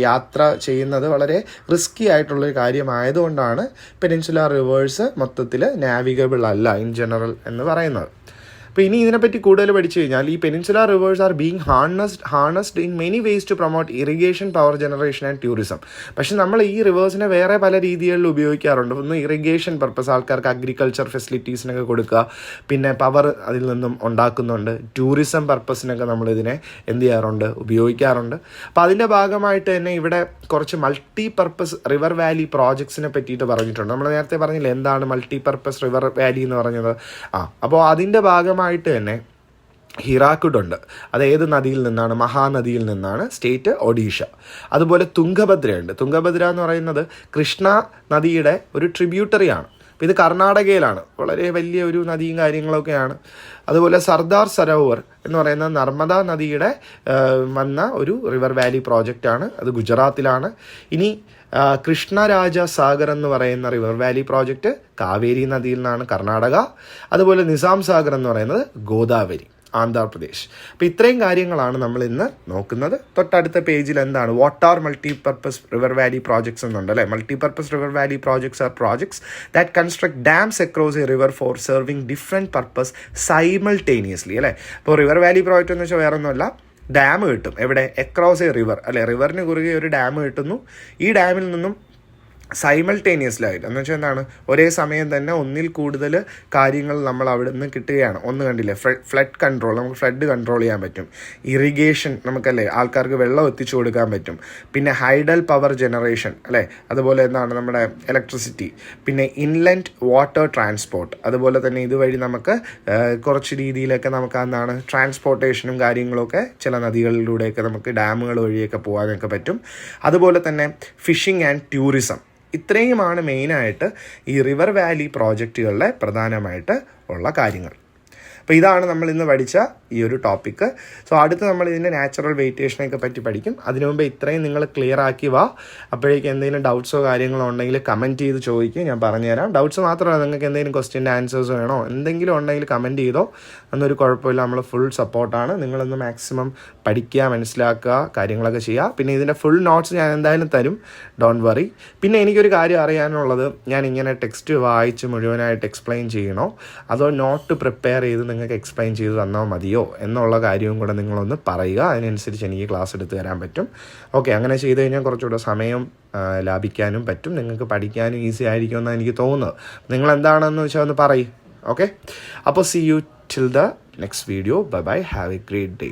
യാത്ര ചെയ്യുന്നത് വളരെ റിസ്കി ആയിട്ടുള്ളൊരു കാര്യമായതുകൊണ്ടാണ് പെനിൻസുലാർ റിവേഴ്സ് മൊത്തത്തിൽ നാവിഗബിൾ അല്ല ഇൻ ജനറൽ എന്ന് പറയുന്നത്. അപ്പോൾ ഇനി ഇതിനെപ്പറ്റി കൂടുതൽ പഠിച്ചു കഴിഞ്ഞാൽ ഈ peninsular rivers are being harnessed in many ways to promote irrigation, power generation and tourism. പക്ഷെ നമ്മൾ ഈ റിവേഴ്സിനെ വേറെ പല രീതികളിൽ ഉപയോഗിക്കാറുണ്ട്. ഒന്ന് ഇറിഗേഷൻ പർപ്പസ്, ആൾക്കാർക്ക് അഗ്രികൾച്ചർ ഫെസിലിറ്റീസിനൊക്കെ കൊടുക്കുക, പിന്നെ പവർ അതിൽ നിന്നും ഉണ്ടാക്കുന്നുണ്ട്. ടൂറിസം പർപ്പസിനൊക്കെ നമ്മളിതിനെ എന്ത് ചെയ്യാറുണ്ട്, ഉപയോഗിക്കാറുണ്ട്. അപ്പോൾ അതിൻ്റെ ഭാഗമായിട്ട് തന്നെ ഇവിടെ കുറച്ച് മൾട്ടി പർപ്പസ് റിവർ വാലി പ്രോജക്ട്സിനെ പറ്റിയിട്ട് പറഞ്ഞിട്ടുണ്ട്. നമ്മൾ നേരത്തെ പറഞ്ഞില്ലേ എന്താണ് മൾട്ടി പർപ്പസ് റിവർ വാലി എന്ന് പറഞ്ഞത്. അപ്പോൾ അതിൻ്റെ ഭാഗമായിട്ട് തന്നെ ഹിരാക്കുഡ്. അത് ഏത് നദിയിൽ നിന്നാണ്? മഹാനദിയിൽ നിന്നാണ്, സ്റ്റേറ്റ് ഒഡീഷ. അതുപോലെ തുംഗഭദ്രയുണ്ട്. തുംഗഭദ്ര എന്ന് പറയുന്നത് കൃഷ്ണ നദിയുടെ ഒരു ട്രിബ്യൂട്ടറിയാണ്. അപ്പോൾ ഇത് കർണാടകയിലാണ്, വളരെ വലിയ ഒരു നദിയും കാര്യങ്ങളൊക്കെയാണ്. അതുപോലെ സർദാർ സരോവർ എന്ന് പറയുന്ന നർമ്മദ നദിയുടെ വന്ന ഒരു റിവർ വാലി പ്രോജക്റ്റാണ്, അത് ഗുജറാത്തിലാണ്. ഇനി കൃഷ്ണരാജ സാഗർ എന്ന് പറയുന്ന റിവർ വാലി പ്രോജക്റ്റ് കാവേരി നദിയിൽ നിന്നാണ്, കർണാടക. അതുപോലെ നിസാം സാഗർ എന്ന് പറയുന്നത് ഗോദാവരി, ആന്ധ്രാപ്രദേശ്. അപ്പോൾ ഇത്രയും കാര്യങ്ങളാണ് നമ്മൾ ഇന്ന് നോക്കുന്നത്. തൊട്ടടുത്ത പേജിൽ എന്താണ്, what are multipurpose river valley projects എന്നുണ്ട് അല്ലേ. Multipurpose river valley projects are projects that construct dams across a river for serving different purpose simultaneously അല്ലേ. അപ്പോൾ റിവർ വാലി പ്രോജക്റ്റ് എന്ന് വെച്ചാൽ വേറെ ഒന്നുമല്ല, ഡാം കിട്ടും എവിടെ, അക്രോസ് എ റിവർ അല്ലേ. റിവറിന് കുറുകെ ഒരു ഡാം കിട്ടുന്നു. ഈ ഡാമിൽ നിന്നും സൈമൾട്ടേനിയസ്ലായിട്ട് എന്ന് വെച്ചാൽ എന്താണ്, ഒരേ സമയം തന്നെ ഒന്നിൽ കൂടുതൽ കാര്യങ്ങൾ നമ്മൾ അവിടെ നിന്ന് കിട്ടുകയാണ്. ഒന്ന് കണ്ടില്ലേ, ഫ്ലഡ് കൺട്രോൾ, നമുക്ക് ഫ്ലഡ് കൺട്രോൾ ചെയ്യാൻ പറ്റും. ഇറിഗേഷൻ, നമുക്കല്ലേ ആൾക്കാർക്ക് വെള്ളം എത്തിച്ചു കൊടുക്കാൻ പറ്റും. പിന്നെ ഹൈഡൽ പവർ ജനറേഷൻ അല്ലേ, അതുപോലെ എന്താണ് നമ്മുടെ ഇലക്ട്രിസിറ്റി. പിന്നെ ഇൻലൻഡ് വാട്ടർ ട്രാൻസ്പോർട്ട്, അതുപോലെ തന്നെ ഇതുവഴി നമുക്ക് കുറച്ച് രീതിയിലൊക്കെ നമുക്ക് എന്താണ് ട്രാൻസ്പോർട്ടേഷനും കാര്യങ്ങളൊക്കെ ചില നദികളിലൂടെയൊക്കെ നമുക്ക് ഡാമുകൾ വഴിയൊക്കെ പോകാനൊക്കെ പറ്റും. അതുപോലെ തന്നെ ഫിഷിംഗ് ആൻഡ് ടൂറിസം. ഇത്രയുമാണ് മെയിനായിട്ട് ഈ റിവർ വാലി പ്രോജക്റ്റുകളിലെ പ്രധാനമായിട്ട് ഉള്ള കാര്യങ്ങൾ. അപ്പോൾ ഇതാണ് നമ്മൾ ഇന്ന് പഠിച്ച ഈ ഒരു ടോപ്പിക്ക്. സോ അടുത്ത് നമ്മൾ ഇതിൻ്റെ നാച്ചുറൽ വെയിറ്റേഷനൊക്കെ പറ്റി പഠിക്കും. അതിനു മുമ്പ് ഇത്രയും നിങ്ങൾ ക്ലിയർ ആക്കി വാ. അപ്പോഴേക്കും എന്തെങ്കിലും ഡൗട്ട്സോ കാര്യങ്ങളോ ഉണ്ടെങ്കിൽ കമൻറ്റ് ചെയ്ത് ചോദിക്കും, ഞാൻ പറഞ്ഞുതരാം. ഡൗട്ട്സ് മാത്രമല്ല, നിങ്ങൾക്ക് എന്തെങ്കിലും ക്വസ്റ്റ്യൻ്റെ ആൻസേഴ്സ് വേണോ എന്തെങ്കിലും ഉണ്ടെങ്കിൽ കമൻറ്റ് ചെയ്തോ, എന്നൊരു കുഴപ്പമില്ല. നമ്മൾ ഫുൾ സപ്പോർട്ടാണ്. നിങ്ങളൊന്ന് മാക്സിമം പഠിക്കുക, മനസ്സിലാക്കുക, കാര്യങ്ങളൊക്കെ ചെയ്യുക. പിന്നെ ഇതിൻ്റെ ഫുൾ നോട്ട്സ് ഞാൻ എന്തായാലും തരും, ഡോണ്ട് വറി. പിന്നെ എനിക്കൊരു കാര്യം അറിയാനുള്ളത്, ഞാൻ ഇങ്ങനെ ടെക്സ്റ്റ് വായിച്ച് മുഴുവനായിട്ട് എക്സ്പ്ലെയിൻ ചെയ്യണോ അതോ നോട്ട് പ്രിപ്പയർ ചെയ്ത് നിങ്ങൾക്ക് എക്സ്പ്ലെയിൻ ചെയ്ത് തന്നാൽ മതിയോ എന്നുള്ള കാര്യവും കൂടെ നിങ്ങളൊന്ന് പറയുക. അതിനനുസരിച്ച് എനിക്ക് ക്ലാസ് എടുത്ത് തരാൻ പറ്റും. ഓക്കെ, അങ്ങനെ ചെയ്ത് കഴിഞ്ഞാൽ കുറച്ചുകൂടെ സമയം ലാഭിക്കാനും പറ്റും, നിങ്ങൾക്ക് പഠിക്കാനും ഈസി ആയിരിക്കുമെന്നാണ് എനിക്ക് തോന്നുന്നത്. നിങ്ങൾ എന്താണെന്ന് വെച്ചാൽ ഒന്ന് പറയും. ഓക്കെ, അപ്പോൾ see you till the next video. Bye bye, have a great day.